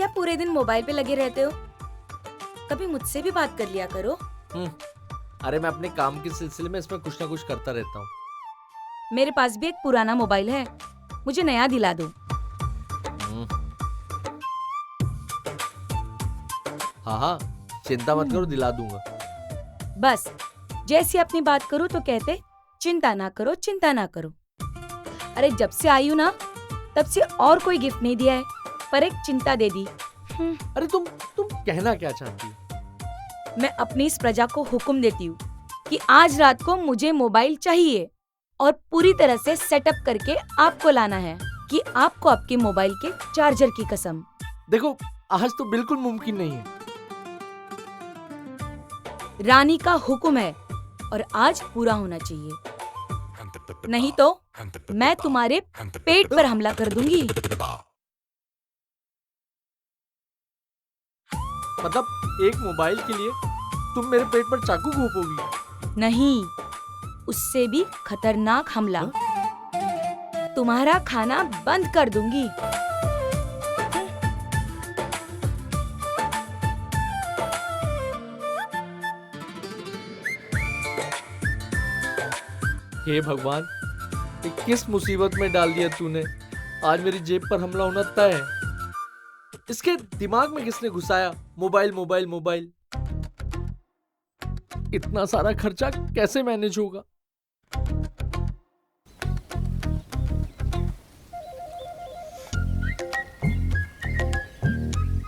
क्या पूरे दिन मोबाइल पे लगे रहते हो? कभी मुझसे भी बात कर लिया करो। अरे मैं अपने काम के सिलसिले में इसमें कुछ ना कुछ करता रहता हूँ। मेरे पास भी एक पुराना मोबाइल है, मुझे नया दिला दो। हाँ हाँ, चिंता मत करो, दिला दूंगा। बस जैसी अपनी बात करूँ तो कहते चिंता ना करो, चिंता ना करो। अरे जब से आई हूँ ना तब से और कोई गिफ्ट नहीं दिया है, पर एक चिंता दे दी। अरे तुम कहना क्या चाहती हो? मैं अपनी इस प्रजा को हुक्म देती हूँ कि आज रात को मुझे मोबाइल चाहिए और पूरी तरह से सेटअप करके आपको लाना है कि आपको आपके मोबाइल के चार्जर की कसम। देखो, आज तो बिल्कुल मुमकिन नहीं है। रानी का हुक्म है और आज पूरा होना चाहिए, नहीं तो मैं तुम्हारे पेट पर हमला कर दूंगी। मतलब एक मोबाइल के लिए तुम मेरे पेट पर चाकू घोंपोगी? नहीं, उससे भी खतरनाक हमला। तुम्हारा खाना बंद कर दूंगी। हे भगवान, ये किस मुसीबत में डाल दिया तूने। आज मेरी जेब पर हमला होना तय है। इसके दिमाग में किसने घुसाया मोबाइल मोबाइल मोबाइल? इतना सारा खर्चा कैसे मैनेज होगा?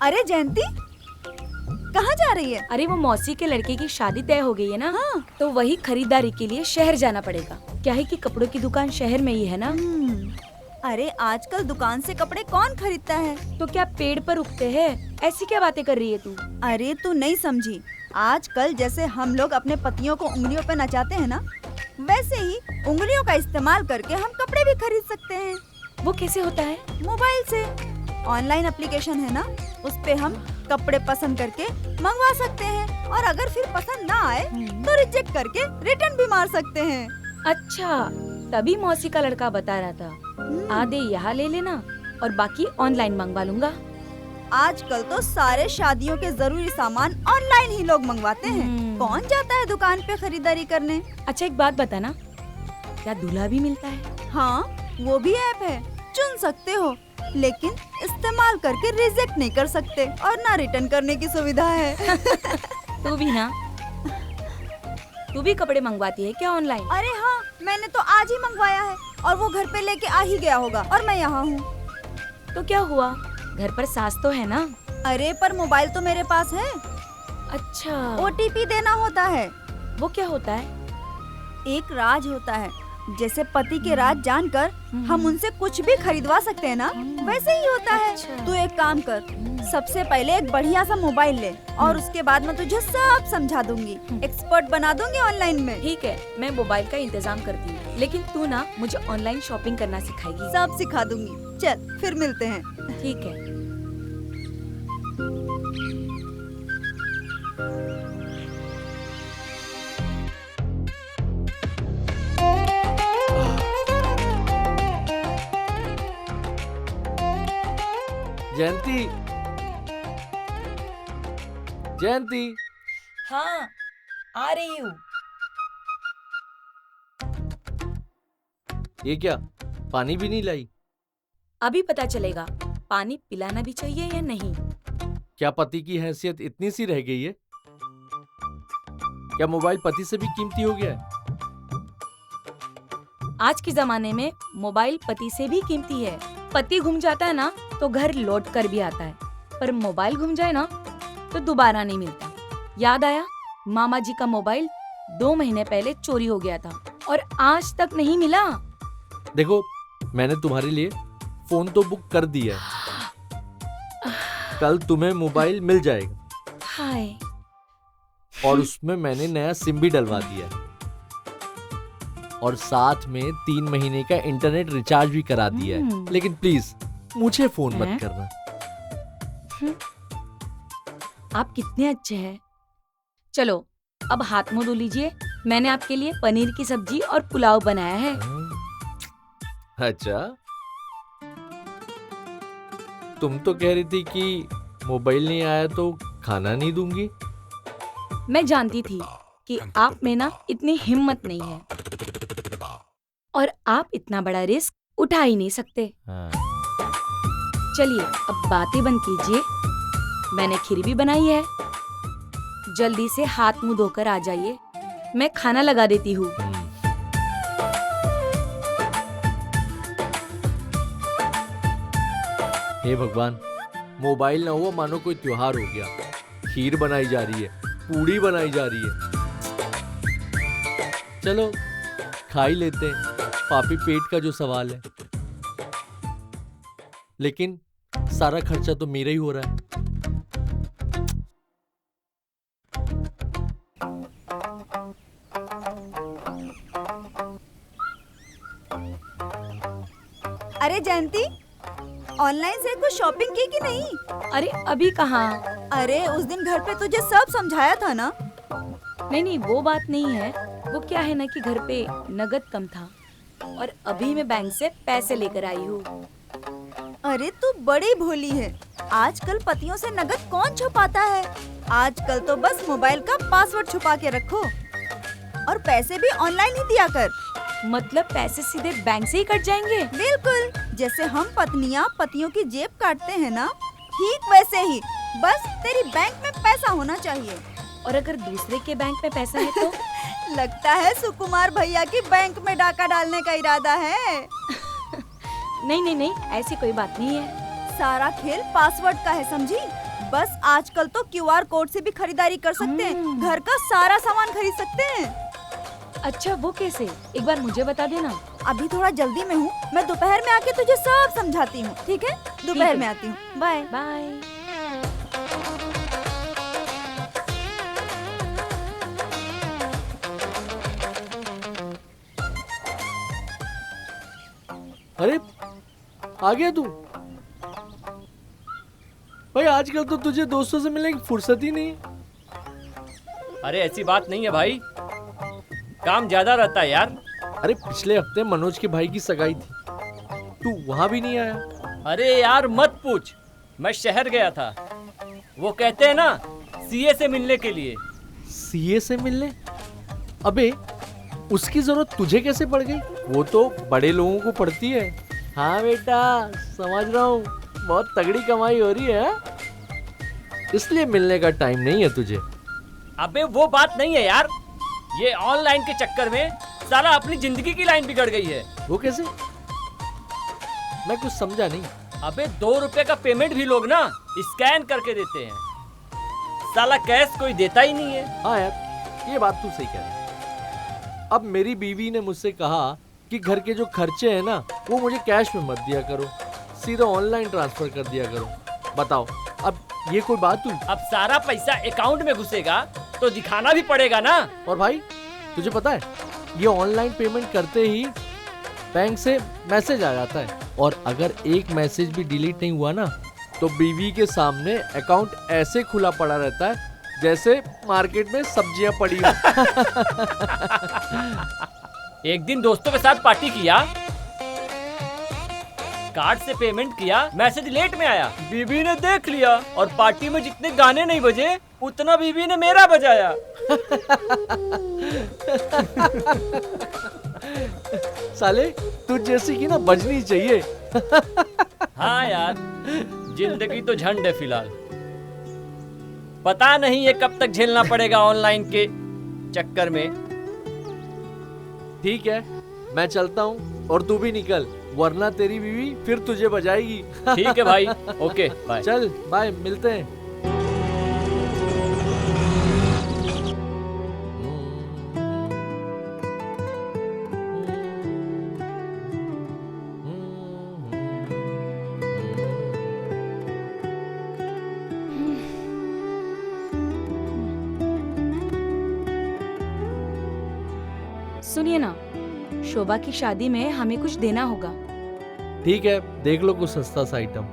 अरे जयंती, कहाँ जा रही है? अरे वो मौसी के लड़के की शादी तय हो गई है ना। हाँ। तो वही खरीदारी के लिए शहर जाना पड़ेगा। क्या है कि कपड़ों की दुकान शहर में ही है ना। अरे आजकल दुकान से कपड़े कौन खरीदता है? तो क्या पेड़ पर उगते हैं? ऐसी क्या बातें कर रही है तू? अरे तू नहीं समझी, आजकल जैसे हम लोग अपने पतियों को उंगलियों पे नचाते हैं ना, वैसे ही उंगलियों का इस्तेमाल करके हम कपड़े भी खरीद सकते हैं। वो कैसे होता है? मोबाइल से। ऑनलाइन एप्लीकेशन है ना, उस पे हम कपड़े पसंद करके मंगवा सकते हैं और अगर फिर पसंद ना आए तो रिजेक्ट करके रिटर्न भी मार सकते हैं। अच्छा, तभी मौसी का लड़का बता रहा था आधे यहाँ ले लेना और बाकी ऑनलाइन मंगवा लूंगा। आजकल तो सारे शादियों के जरूरी सामान ऑनलाइन ही लोग मंगवाते हैं। कौन जाता है दुकान पे खरीदारी करने? अच्छा एक बात बता ना, क्या दूल्हा भी मिलता है? हाँ, वो भी ऐप है, चुन सकते हो, लेकिन इस्तेमाल करके रिजेक्ट नहीं कर सकते और ना रिटर्न करने की सुविधा है। तू भी ना, तू भी कपड़े मंगवाती है क्या ऑनलाइन? अरे हाँ, मैंने तो आज ही मंगवाया है और वो घर पे लेके आ ही गया होगा और मैं यहाँ हूँ। तो क्या हुआ, घर पर सास तो है ना? अरे पर मोबाइल तो मेरे पास है। अच्छा, OTP देना होता है। वो क्या होता है? एक राज होता है, जैसे पति के राज जानकर हम उनसे कुछ भी खरीदवा सकते हैं ना, वैसे ही होता है। अच्छा। तू एक काम कर, सबसे पहले एक बढ़िया सा मोबाइल ले और उसके बाद मैं तुझे सब समझा दूंगी, एक्सपर्ट बना दूंगी ऑनलाइन में। ठीक है, मैं मोबाइल का इंतजाम करती हूँ, लेकिन तू ना मुझे ऑनलाइन शॉपिंग करना सिखाएगी। सब सिखा दूंगी। चल फिर मिलते हैं। ठीक है। जयंती, जयंती, हाँ, आ रही हूँ। ये क्या, पानी भी नहीं लाई? अभी पता चलेगा पानी पिलाना भी चाहिए या नहीं। क्या पति की हैसियत इतनी सी रह गई है? क्या मोबाइल पति से भी कीमती हो गया है? आज के जमाने में मोबाइल पति से भी कीमती है। पति घूम जाता है ना तो घर लौट कर भी आता है, पर मोबाइल घूम जाए ना तो दोबारा नहीं मिलता। याद आया, मामा जी का मोबाइल 2 महीने पहले चोरी हो गया था और आज तक नहीं मिला। देखो, मैंने तुम्हारे लिए फोन तो बुक कर दिया है। कल तुम्हें मोबाइल मिल जाएगा। हाय, और उसमें मैंने नया सिम भी डलवा दिया है और साथ में 3 महीने का इंटरनेट रिचार्ज भी करा दिया है। लेकिन प्लीज मुझे फोन मत करना। आप कितने अच्छे हैं। चलो अब हाथ मुंह धो लीजिए, मैंने आपके लिए पनीर की सब्जी और पुलाव बनाया है। अच्छा, तुम तो कह रही थी कि मोबाइल नहीं आया तो खाना नहीं दूंगी। मैं जानती थी कि आप में ना इतनी हिम्मत नहीं है और आप इतना बड़ा रिस्क उठा ही नहीं सकते। हाँ। चलिए अब बातें बंद कीजिए, मैंने खीर भी बनाई है। जल्दी से हाथ मुंह धोकर आ जाइए, मैं खाना लगा देती हूँ। हे भगवान, मोबाइल ना हुआ मानो कोई त्योहार हो गया। खीर बनाई जा रही है, पूड़ी बनाई जा रही है। चलो खा ही लेते हैं, पापी पेट का जो सवाल है। लेकिन सारा खर्चा तो मेरा ही हो रहा है। अरे जयंती, ऑनलाइन से कुछ शॉपिंग की कि नहीं? अरे अभी कहाँ? अरे उस दिन घर पे तुझे सब समझाया था ना। नहीं नहीं, वो बात नहीं है। वो क्या है ना कि घर पे नगद कम था और अभी मैं बैंक से पैसे लेकर आई हूँ। अरे तू बड़ी भोली है। आजकल पतियों से नगद कौन छुपाता है? आजकल तो बस मोबाइल का पासवर्ड छुपा के रखो और पैसे भी ऑनलाइन ही दिया कर। मतलब पैसे सीधे बैंक से ही कट जाएंगे? बिल्कुल, जैसे हम पत्नियां पतियों की जेब काटते हैं ना, ठीक वैसे ही। बस तेरी बैंक में पैसा होना चाहिए। और अगर दूसरे के बैंक में पैसा है तो? लगता है सुकुमार भैया की बैंक में डाका डालने का इरादा है। नहीं नहीं नहीं, ऐसी कोई बात नहीं है। सारा खेल पासवर्ड का है, समझी? बस आजकल तो QR कोड से भी खरीदारी कर सकते हैं, घर का सारा सामान खरीद सकते हैं। अच्छा वो कैसे? एक बार मुझे बता देना। अभी थोड़ा जल्दी में हूँ, मैं दोपहर में आके तुझे सब समझाती हूँ, ठीक है? दोपहर में आती हूँ, बाय बाय। अरे आ गया तू? भाई आजकल तो तुझे दोस्तों से मिलने की फुर्सत ही नहीं। अरे ऐसी बात नहीं है भाई, काम ज्यादा रहता है यार। अरे पिछले हफ्ते मनोज के भाई की सगाई थी, तू वहां भी नहीं आया। अरे यार मत पूछ, मैं शहर गया था। वो कहते हैं ना सीए से मिलने के लिए। सीए से मिलने? अबे उसकी जरूरत तुझे कैसे पड़ गई? वो तो बड़े लोगों को पड़ती है। हाँ बेटा समझ रहा हूँ, बहुत तगड़ी कमाई हो रही है, इसलिए मिलने का टाइम नहीं है तुझे। अबे वो बात नहीं है यार, ये ऑनलाइन के चक्कर में साला अपनी जिंदगी की लाइन बिगड़ गई है। वो कैसे? मैं कुछ समझा नहीं। अबे 2 रुपए का पेमेंट भी लोग ना स्कैन करके देते हैं, साला कैश कोई देता ही नहीं है। हाँ यार ये बात तू सही कह रहा है। अब मेरी बीवी ने मुझसे कहा कि घर के जो खर्चे हैं ना वो मुझे कैश में मत दिया करो, सीधा ऑनलाइन ट्रांसफर कर दिया करो। बताओ अब ये कोई बात हुई? अब सारा पैसा अकाउंट में घुसेगा तो दिखाना भी पड़ेगा ना। और भाई तुझे पता है ये ऑनलाइन पेमेंट करते ही बैंक से मैसेज आ जाता है, और अगर एक मैसेज भी डिलीट नहीं हुआ ना तो बीवी के सामने अकाउंट ऐसे खुला पड़ा रहता है जैसे मार्केट में सब्जियां पड़ी हो। एक दिन दोस्तों के साथ पार्टी किया, कार्ड से पेमेंट किया, मैसेज लेट में आया, बीबी ने देख लिया और पार्टी में जितने गाने नहीं बजे उतना बीबी ने मेरा बजाया। साले तुझ जैसी की ना बजनी चाहिए। हाँ यार जिंदगी तो झंड है फिलहाल, पता नहीं ये कब तक झेलना पड़ेगा ऑनलाइन के चक्कर में। ठीक है मैं चलता हूँ और तू भी निकल, वरना तेरी बीवी फिर तुझे बजाएगी। ठीक है भाई, ओके बाय। चल बाय, मिलते हैं। सुनिए ना, शोभा की शादी में हमें कुछ देना होगा। ठीक है देख लो कुछ सस्ता सा आइटम।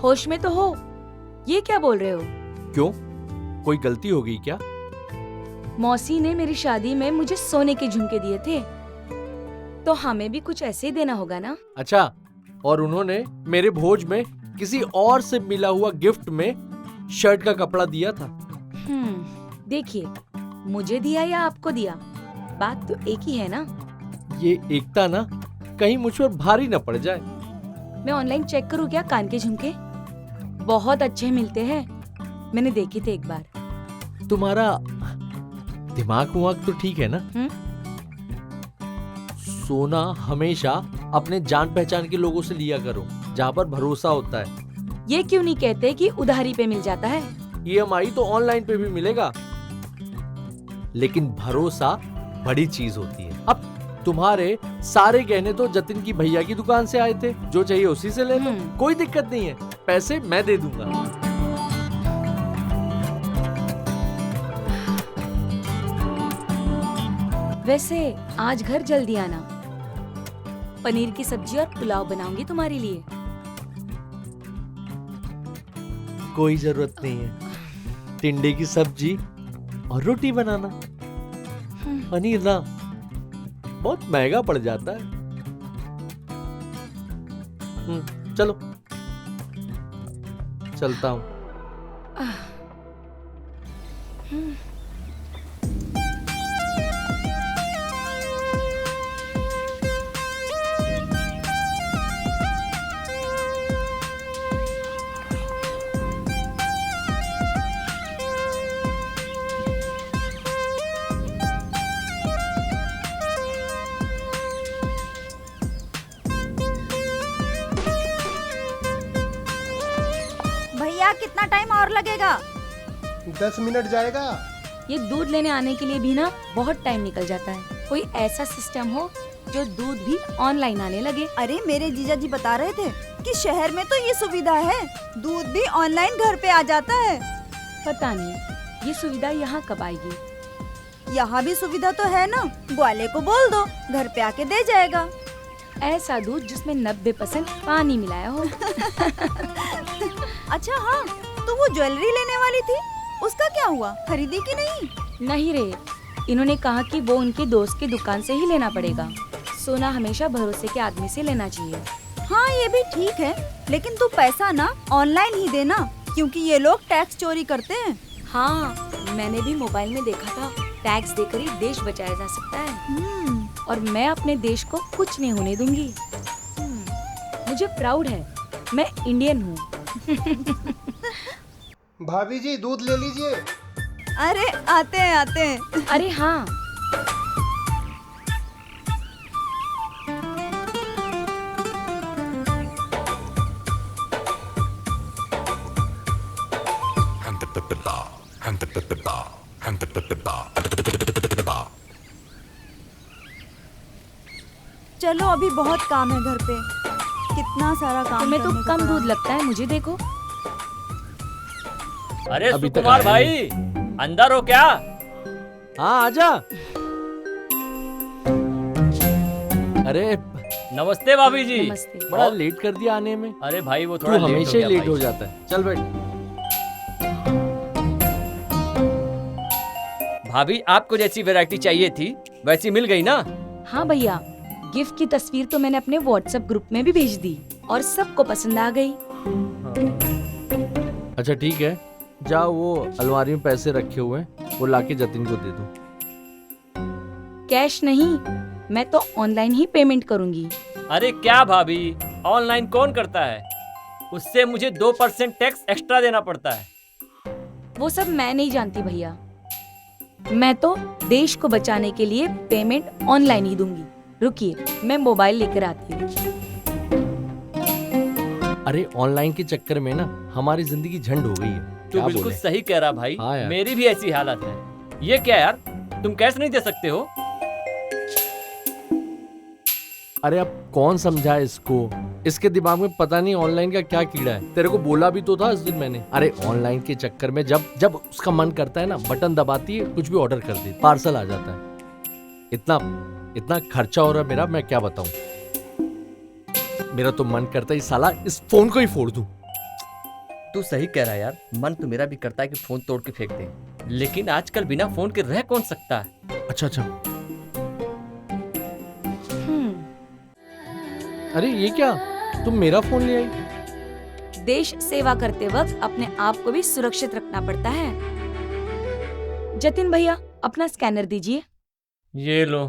होश में तो हो, ये क्या बोल रहे हो? क्यों, कोई गलती हो गई क्या? मौसी ने मेरी शादी में मुझे सोने के झुमके दिए थे, तो हमें भी कुछ ऐसे ही देना होगा ना। अच्छा, और उन्होंने मेरे भोज में किसी और से मिला हुआ गिफ्ट में शर्ट का कपड़ा दिया था। देखिए, मुझे दिया या आपको दिया, बात तो एक ही है ना। ये एकता ना कहीं मुझ पर भारी न पड़ जाए। मैं ऑनलाइन चेक करूँ क्या कान के झुमके? बहुत अच्छे मिलते हैं, मैंने देखे थे एक बार। तुम्हारा दिमाग विमाग तो ठीक है ना? सोना हमेशा अपने जान पहचान के लोगों से लिया करो, जहाँ पर भरोसा होता है। ये क्यों नहीं कहते कि उधारी पे मिल जाता है? EMI तो ऑनलाइन पे भी मिलेगा, लेकिन भरोसा बड़ी चीज होती है। अब तुम्हारे सारे गहने तो जतिन की भैया की दुकान से आए थे, जो चाहिए उसी से ले लो, कोई दिक्कत नहीं है, पैसे मैं दे दूंगा। वैसे आज घर जल्दी आना, पनीर की सब्जी और पुलाव बनाऊंगी तुम्हारे लिए। कोई जरूरत नहीं है, टिंडे की सब्जी और रोटी बनाना। पनीर ना बहुत महंगा पड़ जाता है। चलो चलता हूँ। भैया कितना टाइम और लगेगा? 10 मिनट जाएगा। ये दूध लेने आने के लिए भी ना बहुत टाइम निकल जाता है। कोई ऐसा सिस्टम हो जो दूध भी ऑनलाइन आने लगे। अरे मेरे जीजा जी बता रहे थे कि शहर में तो ये सुविधा है, दूध भी ऑनलाइन घर पे आ जाता है। पता नहीं ये सुविधा यहाँ कब आएगी। यहाँ भी सुविधा तो है ना, ग्वाले को बोल दो घर पे आके दे जाएगा। ऐसा दूध जिसमें 90% पानी मिलाया हो। अच्छा हाँ, तो वो ज्वेलरी लेने वाली थी, उसका क्या हुआ? खरीदी कि नहीं? नहीं रे, इन्होंने कहा कि वो उनके दोस्त की दुकान से ही लेना पड़ेगा। सोना हमेशा भरोसे के आदमी से लेना चाहिए। हाँ ये भी ठीक है, लेकिन तू पैसा ना ऑनलाइन ही देना, क्योंकि ये लोग टैक्स चोरी करते हैं। हाँ, मैंने भी मोबाइल में देखा था, टैक्स देकर ही देश बचाया जा सकता है। और मैं अपने देश को कुछ नहीं होने दूंगी। मुझे प्राउड है, मैं इंडियन हूँ। भाभी जी दूध ले लीजिए। अरे आते हैं आते हैं। अरे हाँ, चलो अभी बहुत काम है घर पे, कितना सारा काम तुम्हें तो करने को कम पड़ा। दूध लगता है, मुझे देखो। अरे अभी तक सुकुमार आया भाई, अंदर हो क्या? हाँ आजा। अरे नमस्ते भाभी जी। नमस्ते। बड़ा लेट कर दिया आने में। अरे भाई वो तू थोड़ा हमेशा ही लेट भाई। हो जाता है। चल बैठ। भाभी आपको जैसी वैरायटी चाहिए थी वैसी मिल गई ना? हाँ भैया, गिफ्ट की तस्वीर तो मैंने अपने व्हाट्सएप ग्रुप में भी भेज दी और सबको पसंद आ गई। अच्छा ठीक है, जा वो अलमारी में पैसे रखे हुए हैं, वो लाके जतिन को दे दो। कैश नहीं, मैं तो ऑनलाइन ही पेमेंट करूंगी। अरे क्या भाभी, ऑनलाइन कौन करता है? उससे मुझे 2% टैक्स एक्स्ट्रा देना पड़ता है। वो सब मैं नहीं जानती भैया, मैं तो देश को बचाने के लिए पेमेंट ऑनलाइन ही दूंगी। रुकिए, मैं मोबाइल लेकर आती हूँ। अरे ऑनलाइन के चक्कर में ना हमारी जिंदगी झंड हो गई है। तू क्या बिल्कुल बोले? सही कह रहा भाई। हाँ यार। मेरी भी ऐसी हालत है। ये क्या यार, तुम कैश नहीं दे सकते हो? अरे अब कौन समझाए इसको, इसके दिमाग में पता नहीं ऑनलाइन का क्या कीड़ा है। तेरे को बोला भी तो था उस दिन मैंने। अरे ऑनलाइन के चक्कर में जब जब उसका मन करता है ना, बटन दबाती है, कुछ भी ऑर्डर कर देती, पार्सल आ जाता है। इतना खर्चा हो रहा है मेरा, मैं क्या बताऊं। मेरा तो मन करता है साला इस फोन को ही फोड़ दूं। तू सही कह रहा है यार, मन तो मेरा भी करता है कि फोन तोड़ के फेंक दे, लेकिन आजकल बिना फोन के रह कौन सकता है? अच्छा अरे ये क्या, तुम मेरा फोन ले आई? देश सेवा करते वक्त अपने आप को भी सुरक्षित रखना पड़ता है। जतिन भैया, अपना स्कैनर दीजिए। ये लो।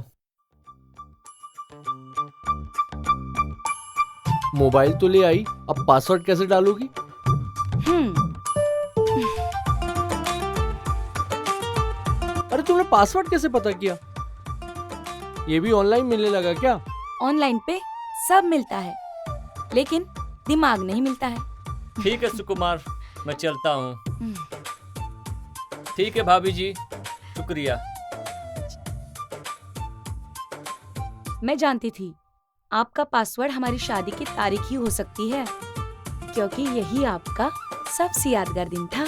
मोबाइल तो ले आई, अब पासवर्ड कैसे डालोगी? अरे तुमने पासवर्ड कैसे पता किया? ये भी ऑनलाइन मिलने लगा क्या? ऑनलाइन पे सब मिलता है, लेकिन दिमाग नहीं मिलता है। ठीक है सुकुमार, मैं चलता हूँ। ठीक है भाभी जी, शुक्रिया। मैं जानती थी आपका पासवर्ड हमारी शादी की तारीख ही हो सकती है, क्योंकि यही आपका सबसे यादगार दिन था।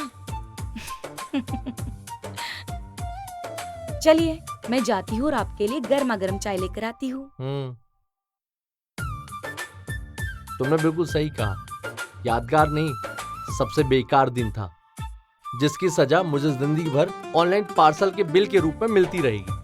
चलिए, मैं जाती हूँ और आपके लिए गर्मा गर्म चाय लेकर आती हूँ। तुमने बिल्कुल सही कहा, यादगार नहीं, सबसे बेकार दिन था, जिसकी सजा मुझे जिंदगी भर ऑनलाइन पार्सल के बिल के रूप में मिलती रहेगी।